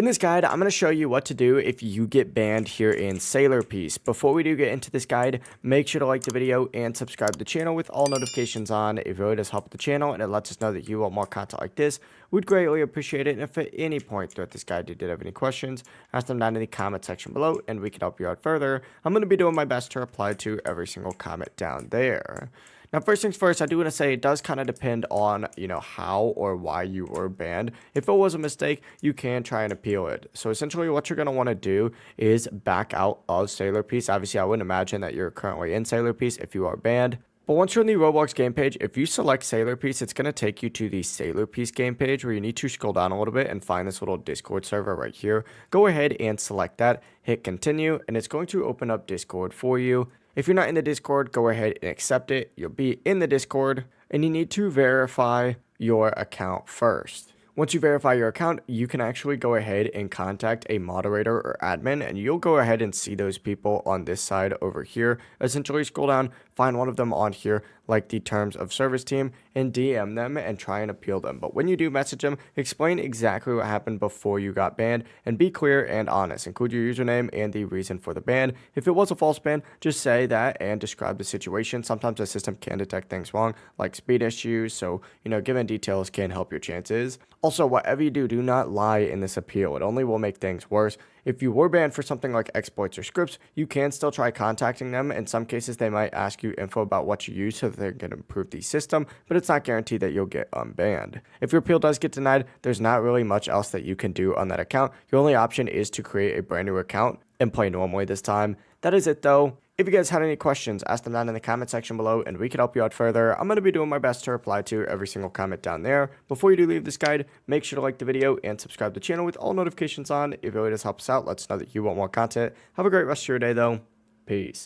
In this guide, I'm going to show you what to do if you get banned here in Sailor Piece. Before we do get into this guide, make sure to like the video and subscribe to the channel with all notifications on. It really does help the channel and it lets us know that you want more content like this. We'd greatly appreciate it. And if at any point throughout this guide you did have any questions, ask them down in the comment section below and we can help you out further. I'm going to be doing my best to reply to every single comment down there. Now, first things first, I do want to say it does kind of depend on, how or why you were banned. If it was a mistake, you can try and appeal it. So essentially what you're going to want to do is back out of Sailor Piece. Obviously, I wouldn't imagine that you're currently in Sailor Piece if you are banned. But once you're in the Roblox game page, if you select Sailor Piece, it's going to take you to the Sailor Piece game page where you need to scroll down a little bit and find this little Discord server right here. Go ahead and select that, hit continue, and it's going to open up Discord for you. If you're not in the Discord, go ahead and accept it. You'll be in the Discord and you need to verify your account first. Once you verify your account, you can actually go ahead and contact a moderator or admin and you'll go ahead and see those people on this side over here. Essentially scroll down, find one of them on here like the terms of service team and DM them and try and appeal them. But when you do message them, explain exactly what happened before you got banned and be clear and honest. Include your username and the reason for the ban. If it was a false ban, just say that and describe the situation. Sometimes the system can detect things wrong like speed issues. So, giving details can help your chances. Also, whatever you do, do not lie in this appeal. It only will make things worse. If you were banned for something like exploits or scripts, you can still try contacting them. In some cases, they might ask you info about what you use so that they can improve the system, but it's not guaranteed that you'll get unbanned. If your appeal does get denied, there's not really much else that you can do on that account. Your only option is to create a brand new account and play normally this time. That is it though. If you guys had any questions, ask them down in the comment section below and we can help you out further. I'm going to be doing my best to reply to every single comment down there. Before you do leave this guide, make sure to like the video and subscribe to the channel with all notifications on. It really does help us out. Let us know that you want more content. Have a great rest of your day though. Peace.